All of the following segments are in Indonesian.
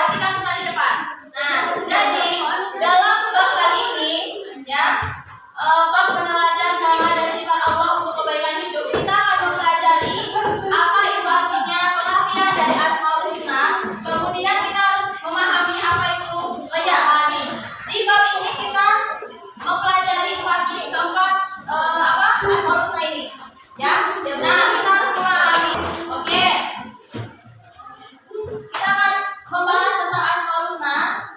perhatikan kita di depan. Nah, jadi dalam bab kali ini ya, bab peneladan nama dan sifat Allah untuk kebaikan hidup, kita akan mempelajari apa itu artinya pengertian dari Asmaul Husna. Kemudian kita harus memahami apa itu layak. Di bab ini kita mempelajari keempat Asmaul Husna ini. Ya, nah kita harus memahami. Oke, kita akan membahas tentang Asmaul Husna.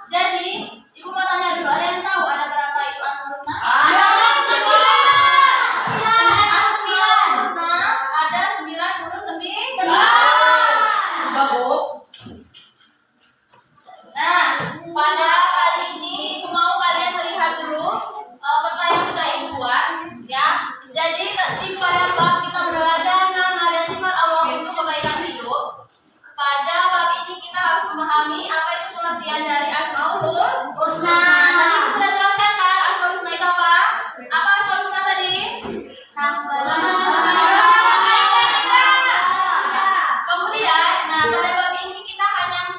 Jadi, ibu mau tanya dulu, ada yang tahu ada berapa itu Asmaul Husna? Ada 9. Ya, Asmaul Husna ada 99. Nah, pada kali ini ibu mau kalian melihat dulu peta yang sudah ibu buat, ya. Jadi pada bab kita menerangkan nama dan sifat Allah untuk kebaikan hidup. Pada bab ini kita harus memahami apa itu pengertian dari Asmaul Husna. Tadi kita sudah jelaskan kan Asmaul Husna itu apa? Apa Asmaul Husna tadi? Kemudian, nah pada bab ini kita hanya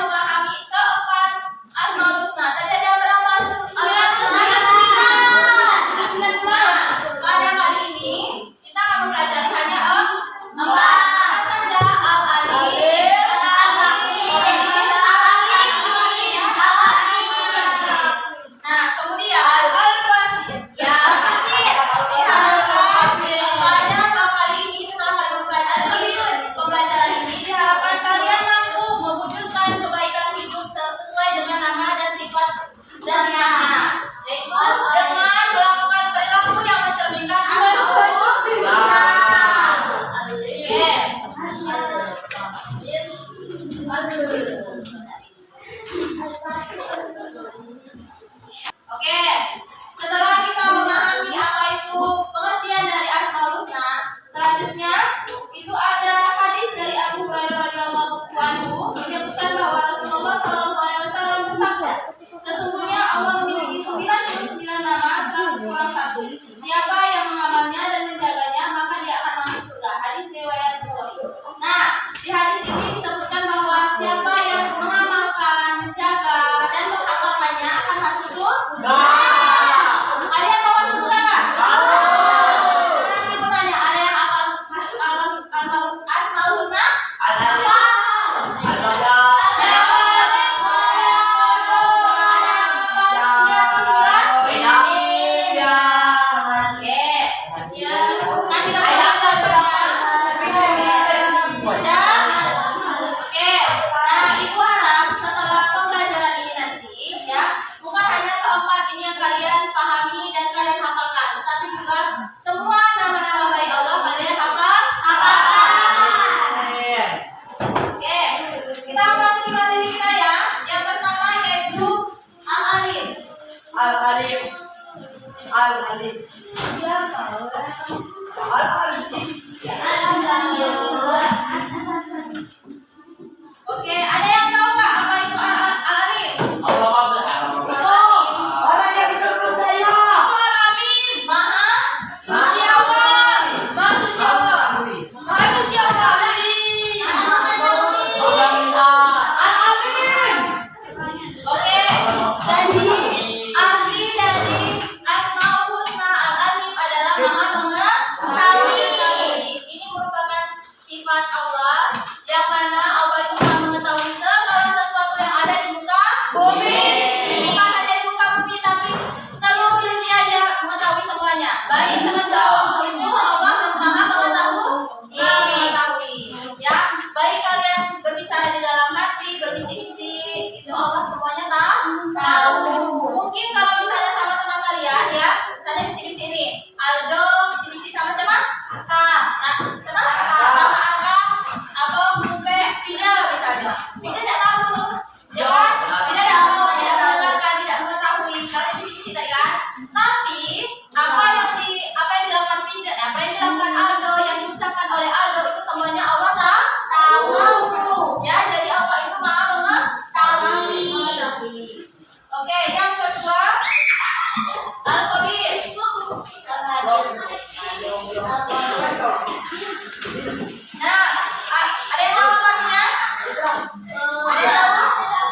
memahami keempat Asmaul Husna. Tadi ada berapa pada kali ini kita akan mempelajari hanya 4 saja. Al-Alim, nah kemudian Al-Basir, ya Al-Basir. Pada bab kali ini setelah kalian mempelajari pembelajaran ini, diharapkan kalian mampu mewujudkan kebaikan hidup sesuai dengan nama dan sifat dan sifatnya, yaitu dengan melakukan perilaku yang mencerminkan Asmaul Husna. Oke, setelah kita memahami apa itu pengertian dari Asmaul Husna, selanjutnya itu ada hadis dari Abu Hurairah radhiyallahu anhu menyebutkan bahwa Rasulullah SAW bersabda, sesungguhnya Allah memiliki 99 nama 100 kurang 1. Siapa yang mengamalnya dan menjaganya maka dia akan masuk surga. Hadis riwayat Bukhari. Nah, di hadis ini disebutkan bahwa siapa yang mengamalkan, menjaga dan menghafalkannya akan masuk surga. Kalian mau masuk surga nggak? Sekarang ibu tanya, ada yang hafal Asmaul Husna? Oke, ada yang tahu nggak apa itu Al-Alim? Maha suci Allah. Maha suci Allah. Maha suci Allah. Al-Alim. Oke, jadi arti dari Asmaul Husna Al-Alim adalah Maha mengetahui. Ini merupakan sifat Allah yang mana Allah itu Maha mengetahui segala sesuatu yang ada di muka bumi. Bukan hanya di muka bumi, tapi seluruh dunia Dia mengetahui semuanya. Baik segala itu Allah Maha mengetahui. Ya, baik kalian berbicara di dalam hati, berbisik-bisik, itu Allah semuanya tahu. Mungkin kalau misalnya sama teman kalian ya, misalnya bisik-bisik ini, Aldo bisik-bisik sama siapa? Sama Aka atau Mupe Fida misalnya. Fida tidak tahu tuh, ya kan? Fida tidak tahu, tidak mendengarkan, tidak mengetahui. Kalian bisik-bisik tadi kan? Tapi apa yang dilakukan Fida, apa yang dilakukan Aldo, yang diucapkan oleh Aldo itu semuanya Allah tahu. Ya, jadi Allah itu Maha mengetahui. Oke, yang kedua Al-Khabir. Nah, ada yang tahu artinya? Ada yang tahu?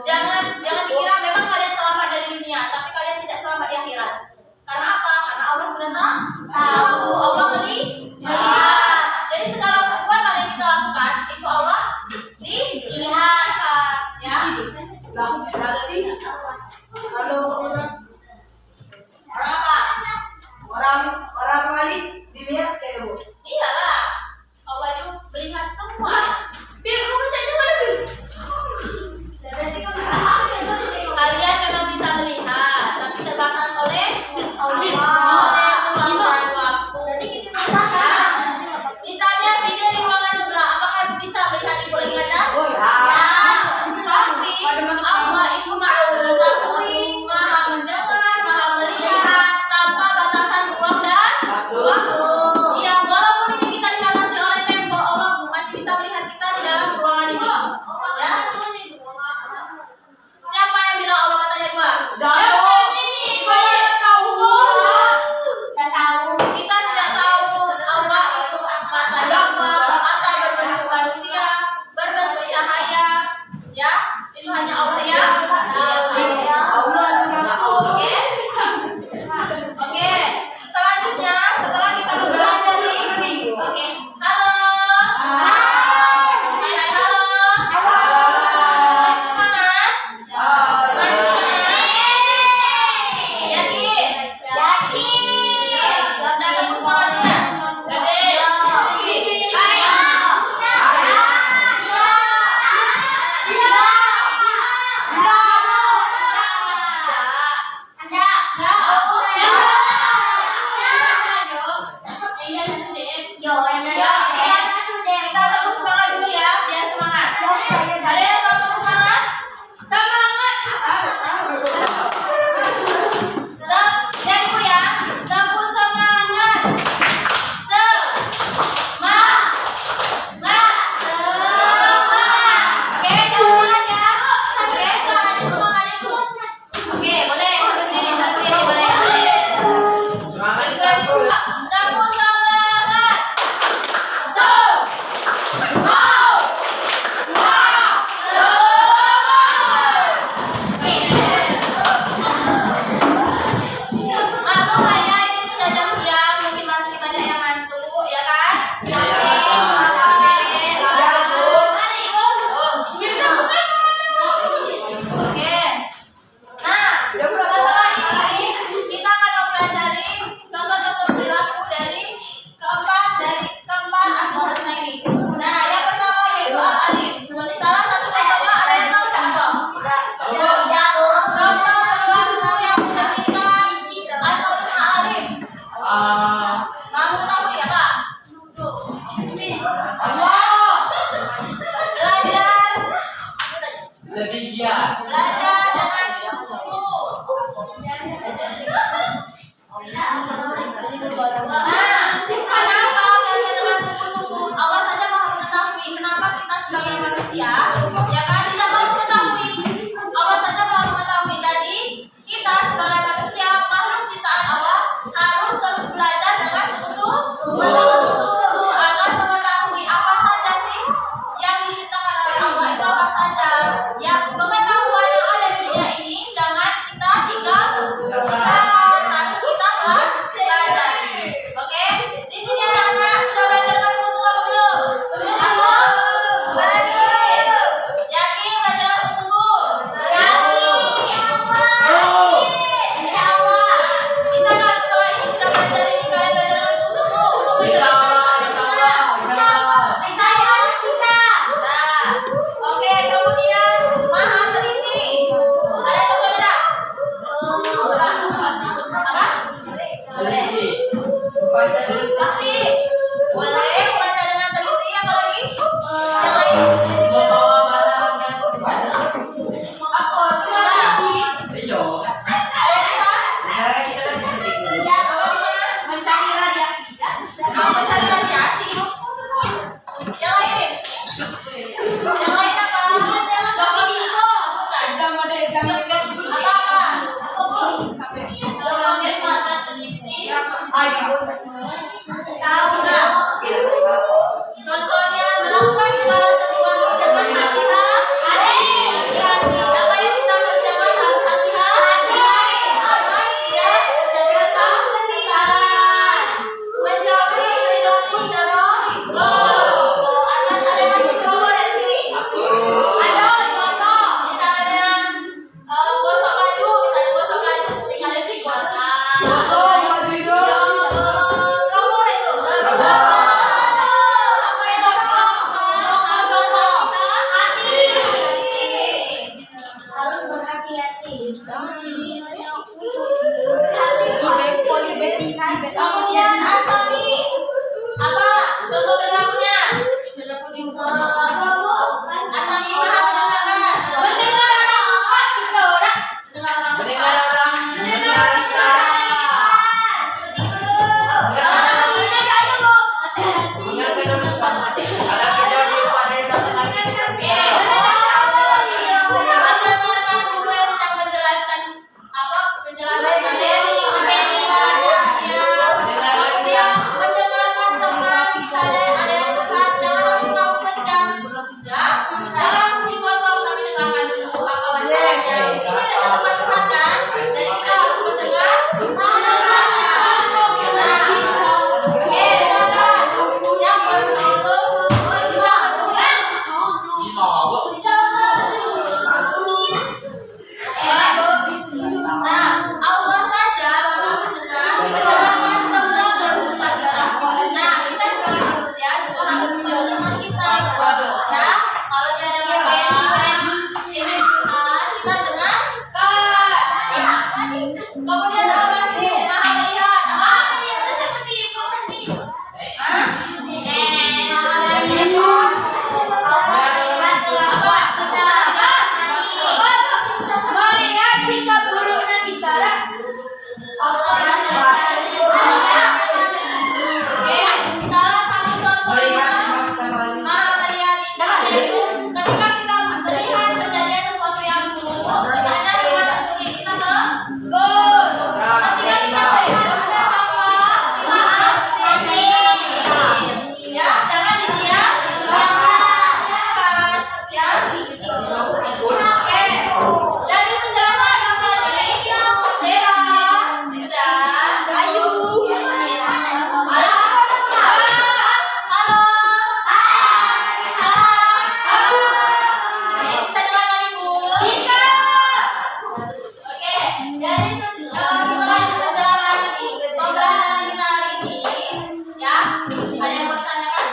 jangan dikira memang kalian selamat dari dunia, tapi kalian tidak selamat di akhirat. Karena apa? Karena Allah sudah tahu. Allah melihat. Jadi segala perbuatan yang kita lakukan itu Allah lihat, ya. Kalau orang apa? orang wali dilihat ya Bu. Iyalah. Allah itu melihat semua. Biar kamu bisa dengar dulu. Kalian memang bisa melihat, tapi terbatas oleh Allah. Oleh waktu. Misalnya video di ruangan sebelah, apakah bisa melihat ibu lagi ngajar? Oh ya. Tapi Allah itu maha mengetahui, maha mendengar, maha melihat tanpa batasan ruang dan waktu. Ya, walaupun ini kita dibatasi oleh tembok, Allah masih bisa melihat kita di dalam ruangan ini. Ya. Siapa yang bilang Allah matanya dua? Kita tidak tahu Allah itu matanya dua, mata berbentuk manusia, berbentuk cahaya. Ya, itu hanya Allah yang tahu. Oke. Oke. Selanjutnya, setelah kita belajar nih. Oke. Halo. Hai, halo. Semangat. Masih semangat? Yakin? Udah kamu semangat juga? Kita tepuk semangat dulu ya, biar semangat. Ada yang mau tepuk semangat? Jadi Bu ya, tepuk semangat. Semangat. Oke, jangan semangat ya. Oke, boleh. Berdiri boleh. Tepuk semangat. Maklum lah ya, ini sudah jam siang, mungkin masih banyak yang ngantuk, ya kan? Capek, lalu. Oke. Nah, setelah ini kita akan mempelajari contoh-contoh perilaku dari keempat asal husna ini. Nah, yang pertama yaitu al-alim. Salah satu contohnya ada yang tahu nggak, Bang? Contoh perilaku yang mencerminkan asal husna al-alim. Kamu tahu ya, Pak? Allah. Belajar dengan sungguh-sungguh. Kenapa belajar dengan sungguh-sungguh? Allah saja maha mengetahui. Kenapa kita sebagai manusia, ya kan, tidak maha mengetahui? Allah saja maha mengetahui. Jadi kita sebagai manusia, makhluk ciptaan Allah, harus terus belajar dengan sungguh-sungguh agar mengetahui apa saja sih yang diciptakan oleh Allah itu apa saja. Ya, pengetahuan yang ada di dunia ini jangan kita tinggalkan, harus kita belajar. Oke, di sini anak-anak sudah belajar dengan sungguh-sungguh apa belum? Yakin belajar dengan sungguh-sungguh? Bisa nggak setelah ini sudah belajar ini kalian belajar dengan sungguh-sungguh untuk menjalankan bisa ya? Bisa. Oke, kemudian maha teliti. Ada contohnya enggak? Apa? Boleh. Boleh baca dengan teliti, apa lagi? Yang lain? Apa? Coba lagi. Ada yang bisa? Mencari radiasi. Mau mencari radiasi? Yang lain? Yang lain apa? Apa-apa? Coba teliti. Contohnya melakukan segala sesuatu dengan hati-hati. Apa yang Kemudian Asami. Apa? Contoh perilakunya. Asami maha mendengarkan. Mendengar orang. Mendengar orang bercerita. Mendengarkan orang sama. Ada kejadian pada Mendengarkan guru yang sedang menjelaskan apa? Penjelasan materi. Ya. Kemudian mendengarkan teman, misalnya ada yang curhat, jangan langsung kamu pecah. Ya. Jangan langsung dipotong, tapi dengarkan dulu apa masalahnya. Ini ada teman curhat kan? Jadi kita harus mendengar. Mendengarnya. Nah. Oke, dengarkan. Siap baru itu. Nah, Allah saja maha mendengar, mendengarkan semua keluh kesah kita. Nah, kita sebagai manusia juga harus mendengarkan kita. Ya, kalau dia ada masalah, ini curhat, kita dengarkan. Kemudian apa sih? Maha melihat. Apa? Melihat sikap buruknya kita. Oke, salah satu contohnya maha melihat itu ketika kita melihat kejadian sesuatu yang buruk, misalnya kita mencuri, kita ketika kita melihat ada sampah, kita ya, jangan dilihat, ya. Oke, dari penjelasan yang tadi, Zera sudah. Halo. Bisa dengar Ibu? Bisa. Oke, dari setelah pembelajaran kita hari ini, ya, ada yang mau ditanyakan?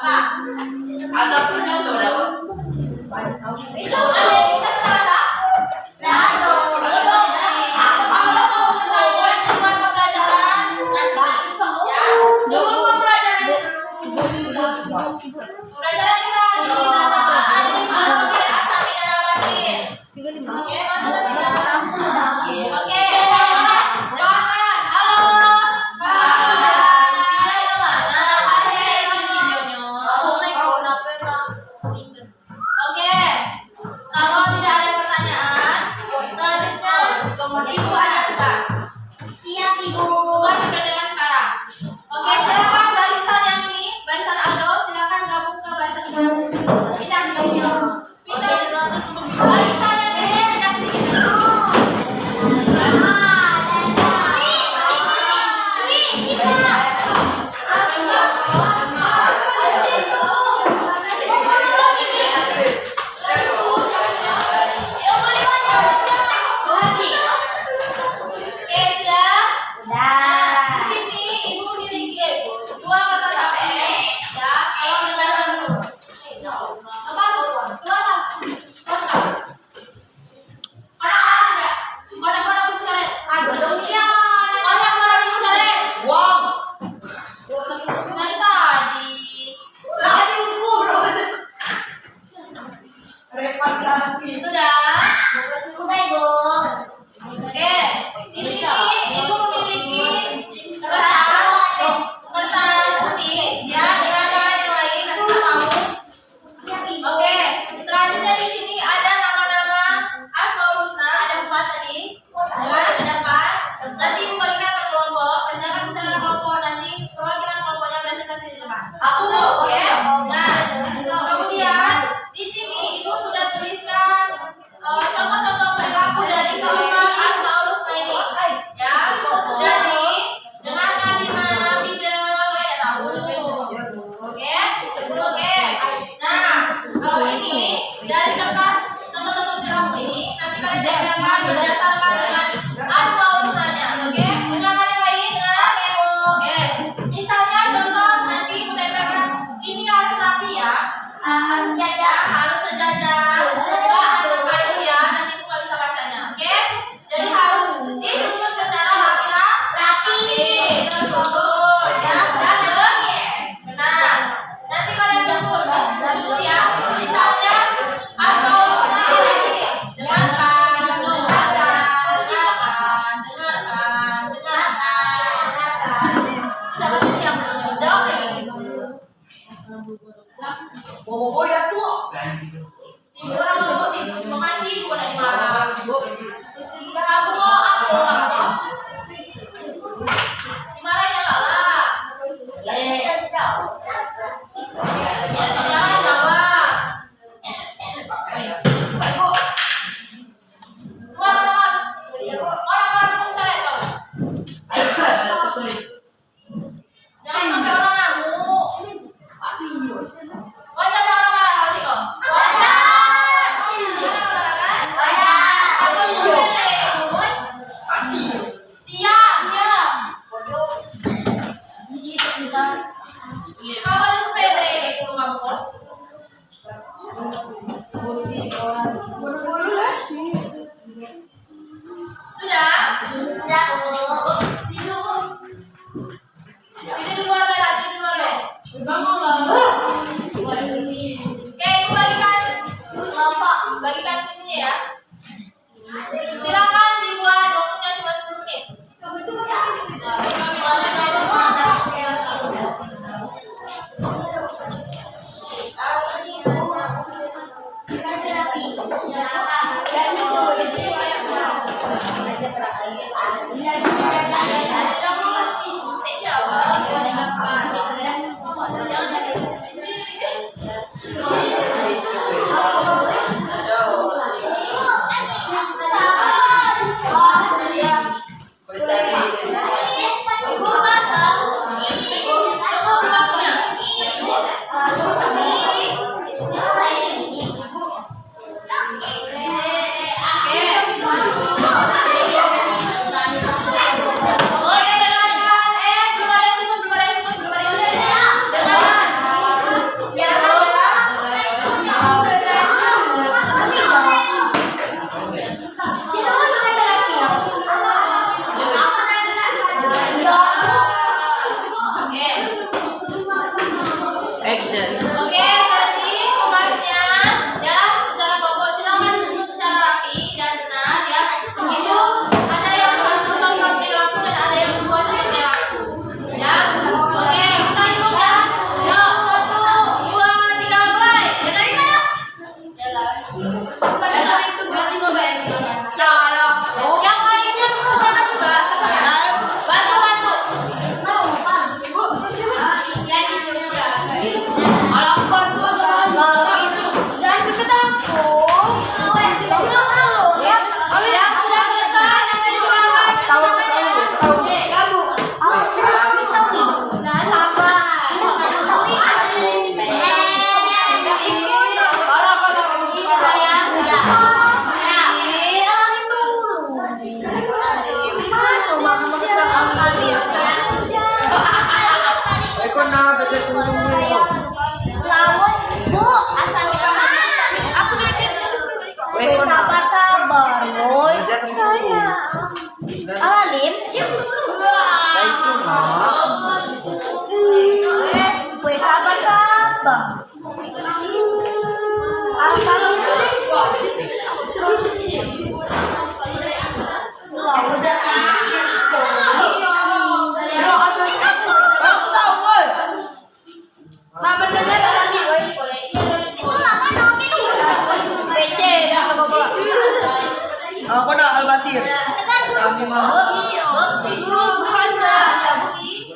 Apa? asap punya tuh berapa? Itu ada yang kita terasa? Kalau mau belajar di luar pembelajaran, nanti ya. Coba pembelajaran Pembelajaran kita hari ini nama Alif, kemudian Asami dan Al-Basir. Oke, masuk ke dalam. Oke, doakan. Halo. Tidak itu mana? Ada yang di videonya. Oke, kalau tidak ada pertanyaan, selanjutnya Ibu ada tugas. Tugas dikerjakan sekarang. Oke, silakan barisan yang ini, barisan Aldo, silakan gabung ke barisan ini. Pindah ke sini. Pindah. Barisan yang ini pindah ke sini. Oke, sudah? Nah, di sini Ibu memiliki dua kata sampai, ya. Kalau dengar langsung. Apa? Keluar. Keluar. Anak-anak enggak? Anak-anak Ibu coret. Anak-anak Ibu coret. Wow. Dari tadi. Repot lagi. Sudah? Oke, di sini Ibu memiliki kertas putih, ya, dengan bahan yang lain nanti kita tahu. Oke, selanjutnya di sini ada nama-nama Asmaul Husna, ada 4 tadi, ya, ada 4. Nanti Ibu bagikan per kelompok, kerjakan secara kelompok, nanti perwakilan kelompoknya presentasi di depan. Aku. Oke, nah, kemudian di sini Ibu sudah tuliskan Ibu orang ngomong sih, makasih ibu udah dimarah. Kamu aku. Dimarahin ya kalah. Jangan jawab. Ibu. Keluar. Orang saya tahu. Jangan sampai orang ngamuk. Wajar orang marah masih kok. Bagikan ini ya. Silakan dibuat waktunya cuma 10 menit. Action. Oke, tadi tugasnya ya secara kelompok silakan disusun secara rapi dan benar ya. Itu ada yang satu contoh perilaku dan ada yang dua contoh perilaku. Ya, oke kita hitung ya. Yuk 1, 2, 3 mulai. Dengerin mana? Itu ganti ngebayang. Yang lainnya kerjakan juga. Bantu. Ibu, ya Indonesia. Alah bantu Jangan deket aku. yang sudah selesai nanti silakan. Oke, kamu. Nah, sabar. Eko na betul betul. Sabar, boy. Saya. Alim. Itu mah. Gue sabar. Aku nak Al-Basir. Kami mau. Suruh bukan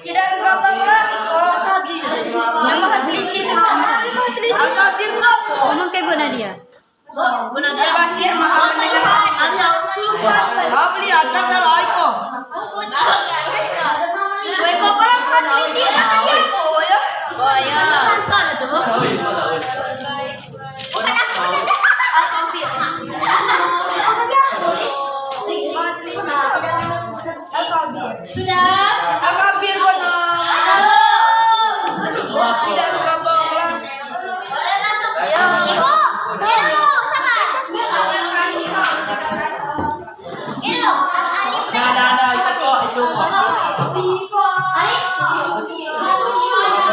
tidak gampang lagi kok tadi. Yang mah teliti Al-Basir kapo? Ngomong kayak Bu Nadia. Al-Basir mah mendengar. Kamu lihat kan salah iko. Gue kok orang teliti kan ya kok ya. Oh ya. Santan itu. Sudah? Al-Basir kono. Tidak gampang kelas. Ibu, ini lu sama. Ini lu, Ada itu kok itu kok. Sipa.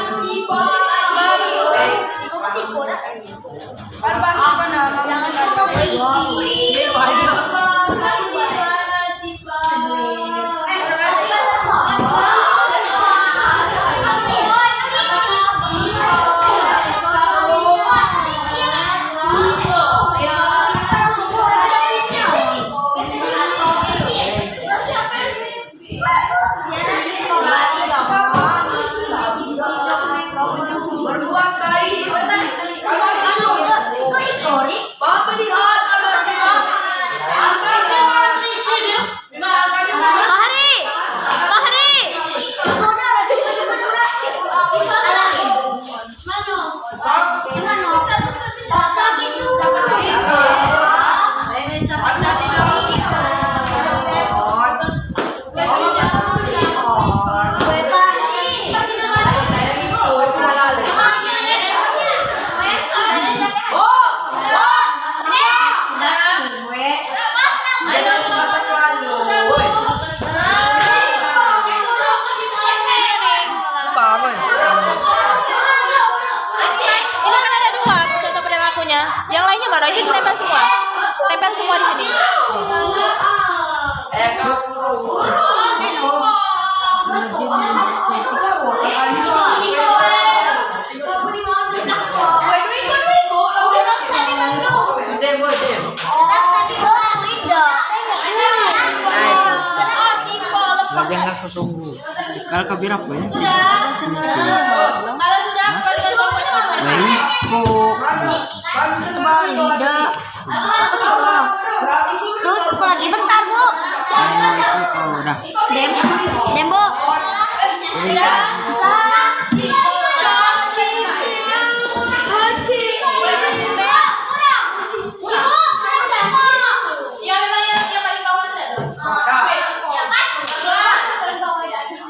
Sipa. semua, Rojin tempel semua. Tempel semua di sini. Lagyan lang sa sungguh. Kalau kabir apa ya? Sudah. Kalau sudah panggil kelompoknya masing-masing. Baik kok. Tidak. Aku sih kok. Terus aku lagi bentar, Bu. Ayo itu kau udah. Dem, Bu. Sudah. Ya memang yang paling bawah itu.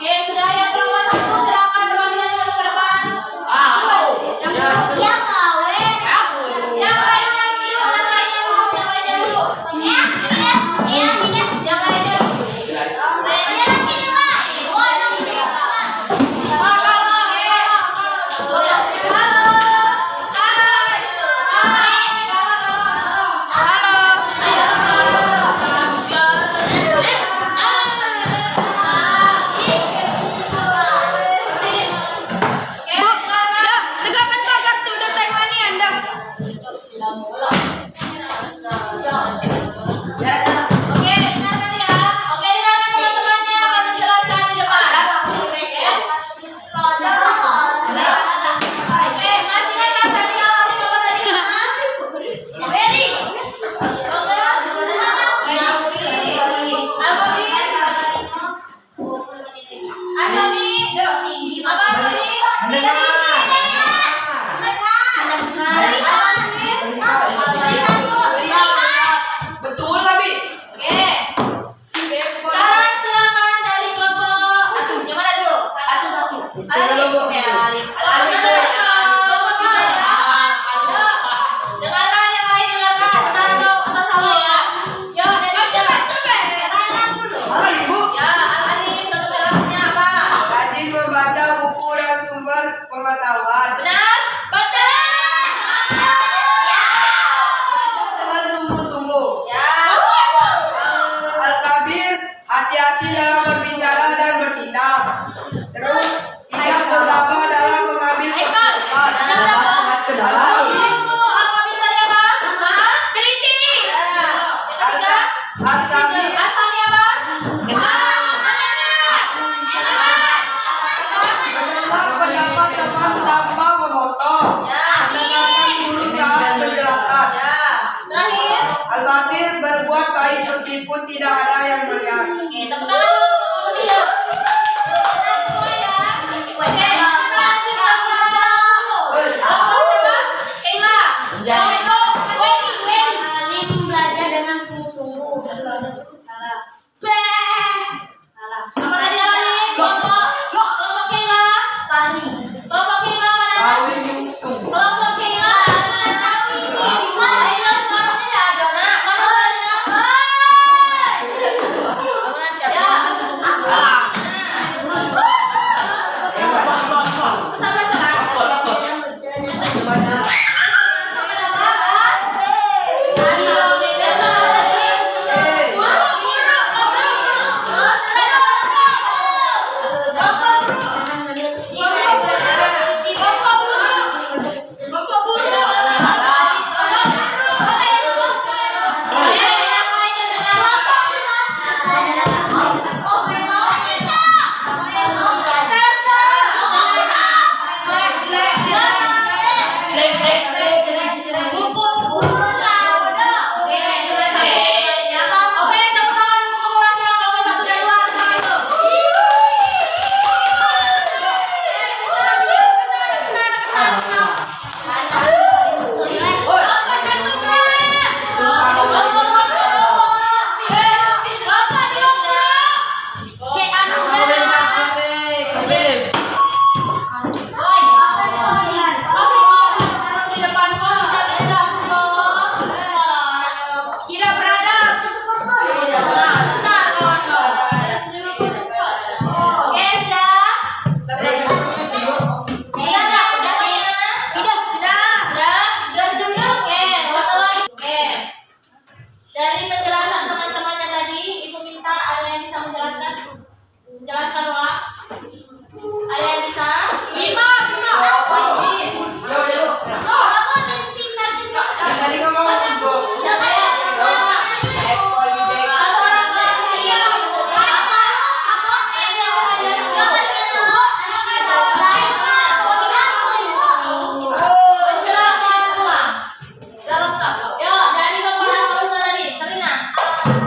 Oke, sudah yang kelompok 1 silakan teman-teman masuk ke depan. Yang lainnya dulu, yang lainnya dulu. Tegakkan pagar tuh, udah temani Anda. Oke, dengarkan ya. Oke, dengarkan teman-temannya akan menjelaskan di depan. Oke, masih ingat tadi awalnya apa tadi? Very. Oke. Asabi. Apa Asabi? Betul Nabi. Oke. Sekarang silakan dari kelompok satu. Yang mana dulu? Alif. Ya, Alif. Kelompok 3 ya. Ayo. Dengarkan yang lain, dengarkan. Atau salah ya. Yo, dari 3. Mana ibu? Ya, Alif, bentuk dalamnya apa? Rajin membaca buku dan sumber pengetahuan. Benar? Dengan sungguh-sungguh. Ya. Al-Kabir, hati-hati dalam berbicara dan bertindak. Terus tidak gegabah dalam mengambil keputusan. Al-Sabir, Al-Qabir tadi apa? Hah? Teliti. Ya. Yang ketiga? Al-Sabir, Asami apa? mendengar pendapat teman tanpa memotong. Ya. Mendengarkan guru saat menjelaskan. Ya. Terakhir. Al-Basir, berbuat baik meskipun tidak ada yang melihat. Oke, tepuk tangan dulu tidak. Semua ya. Oke, kita lanjut ke kelompok. Kelompok siapa? Keila. Alim belajar dengan sungguh-sungguh. Apa tadi Alim? Kelompok Keila. Kelompok Keila mana? Kelompok Keila. Keila suaranya tidak ada, nak. Mana suaranya?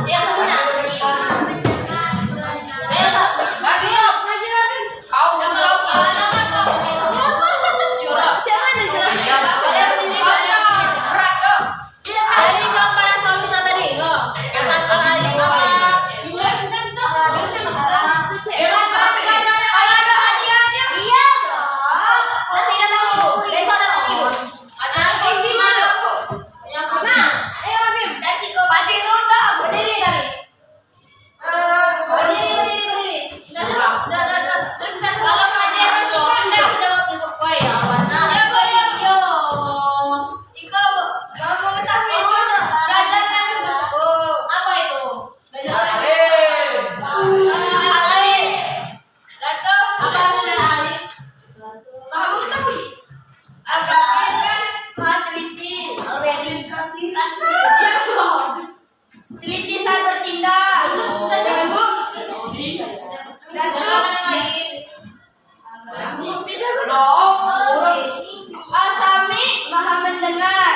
Yang sebenarnya. Ayo, Sob. Lagi sob. Kau sob. Dari gambar yang selalu sana tadi, loh. Asal kali nanti ada lagi. Besok ada lagi. Ada lagi mana? Yang mana? Ayo Bim, dari situ. Bagi ronda, berdiri lagi. Berdiri. Dah. Bisa kalau Pajero suka dah jawab untuk kue ya, mana? Yo. Iko, kamu ketahui dulu. Belajar kan cukup. Apa itu? Belajar. Ali. Dato, apa artinya Ali? Kamu ketahui? Asal kan teliti. Teliti saat bertindak. Dengan bu. Dan apa lain? Asami maha mendengar.